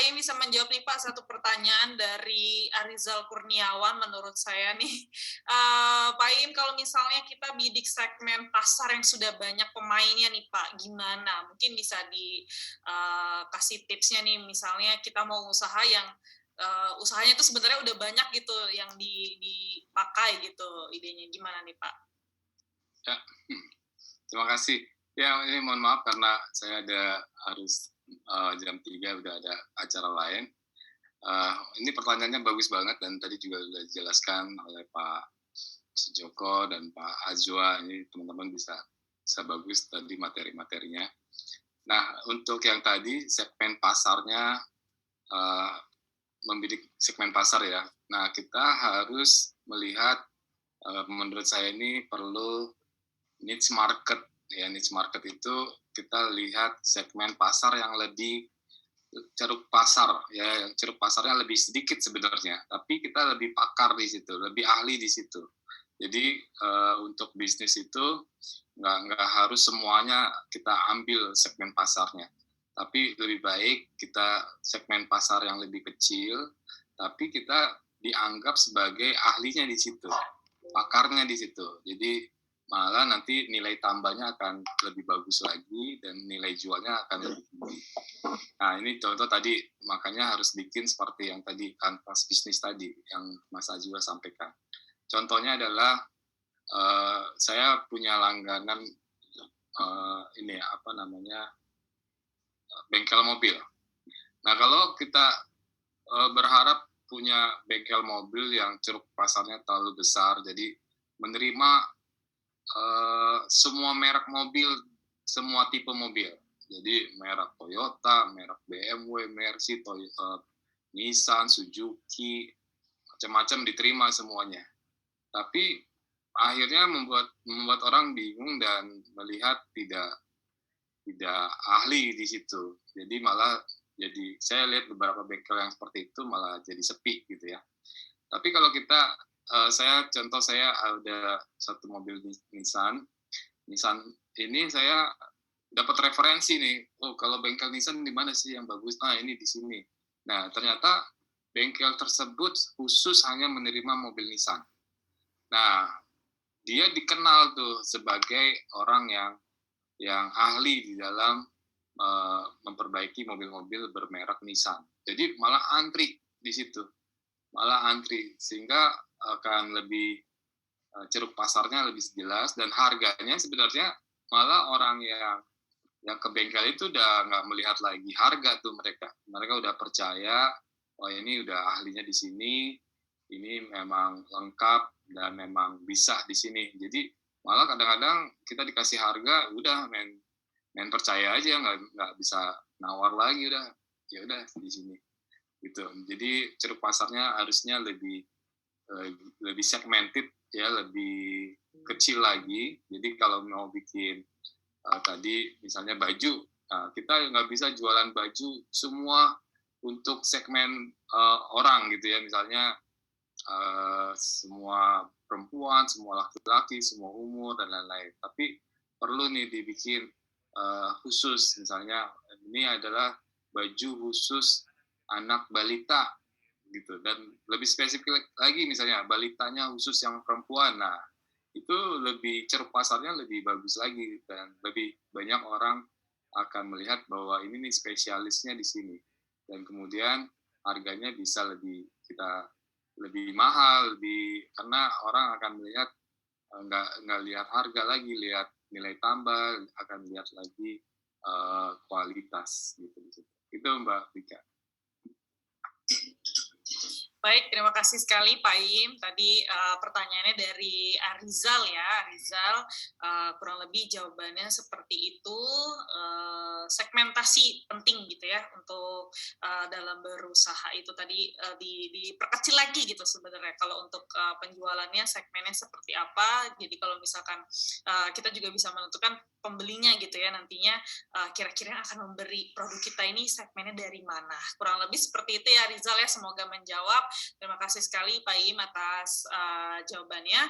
Pak Im bisa menjawab nih Pak satu pertanyaan dari Arizal Kurniawan menurut saya nih. Pak Im, kalau misalnya kita bidik segmen pasar yang sudah banyak pemainnya nih Pak, gimana? Mungkin bisa dikasih tipsnya nih, misalnya kita mau usaha yang usahanya itu sebenarnya udah banyak gitu yang dipakai gitu, idenya gimana nih Pak? Ya, terima kasih. Ya, ini mohon maaf karena saya harus jam 3 udah ada acara lain. Ini pertanyaannya bagus banget dan tadi juga sudah dijelaskan oleh Pak Sujoko dan Pak Azwa. Ini teman-teman bisa bagus tadi materi-materinya. Nah, untuk yang tadi segmen pasarnya, membidik segmen pasar ya. Nah, kita harus melihat, menurut saya ini perlu niche market. Ya, niche market itu kita lihat segmen pasar yang lebih ceruk pasar, ya ceruk pasarnya lebih sedikit sebenarnya, tapi kita lebih pakar di situ, lebih ahli di situ. Jadi untuk bisnis itu nggak harus semuanya kita ambil segmen pasarnya, tapi lebih baik kita segmen pasar yang lebih kecil, tapi kita dianggap sebagai ahlinya di situ, pakarnya di situ. Jadi malah nanti nilai tambahnya akan lebih bagus lagi dan nilai jualnya akan lebih tinggi. Nah, ini contoh tadi, makanya harus bikin seperti yang tadi kanvas bisnis tadi yang Mas Azwa sampaikan. Contohnya adalah saya punya langganan ini apa namanya bengkel mobil. Nah, kalau kita berharap punya bengkel mobil yang ceruk pasarnya terlalu besar, jadi menerima semua merek mobil, semua tipe mobil. Jadi merek Toyota, merek BMW, Mercy, Nissan, Suzuki, macam-macam diterima semuanya. Tapi akhirnya membuat orang bingung dan melihat tidak ahli di situ. Jadi malah saya lihat beberapa bengkel yang seperti itu malah jadi sepi gitu ya. Tapi kalau kita saya ada satu mobil Nissan ini saya dapat referensi nih, kalau bengkel Nissan di mana sih yang bagus? Nah, ini di sini. Nah, ternyata bengkel tersebut khusus hanya menerima mobil Nissan. Nah, dia dikenal tuh sebagai orang yang ahli di dalam memperbaiki mobil-mobil bermerek Nissan. Jadi malah antri di situ. Sehingga akan lebih ceruk pasarnya lebih jelas dan harganya sebenarnya malah orang yang ke bengkel itu udah nggak melihat lagi harga tuh mereka udah percaya ini udah ahlinya di sini, ini memang lengkap dan memang bisa di sini. Jadi malah kadang-kadang kita dikasih harga udah main percaya aja, nggak bisa nawar lagi, ya udah di sini gitu. Jadi ceruk pasarnya harusnya lebih segmented ya, lebih kecil lagi. Jadi kalau mau bikin tadi misalnya baju, kita nggak bisa jualan baju semua untuk segmen orang gitu ya, misalnya semua perempuan, semua laki-laki, semua umur dan lain-lain. Tapi perlu nih dibikin khusus, misalnya ini adalah baju khusus anak balita gitu, dan lebih spesifik lagi misalnya balitanya khusus yang perempuan. Nah, itu lebih ceruk pasarnya lebih bagus lagi dan lebih banyak orang akan melihat bahwa ini nih spesialisnya di sini, dan kemudian harganya bisa lebih mahal, karena orang akan melihat nggak lihat harga lagi, lihat nilai tambah, akan lihat lagi kualitas gitu. Itu Mbak Vika. Baik, terima kasih sekali Pak Im. Tadi pertanyaannya dari Arizal ya. Arizal kurang lebih jawabannya seperti itu. Segmentasi penting gitu ya untuk dalam berusaha itu tadi diperkecil lagi gitu sebenarnya. Kalau untuk penjualannya segmennya seperti apa. Jadi kalau misalkan kita juga bisa menentukan pembelinya gitu ya nantinya kira-kira yang akan memberi produk kita ini segmennya dari mana. Kurang lebih seperti itu ya Rizal ya. Semoga menjawab. Terima kasih sekali Pak Im atas jawabannya.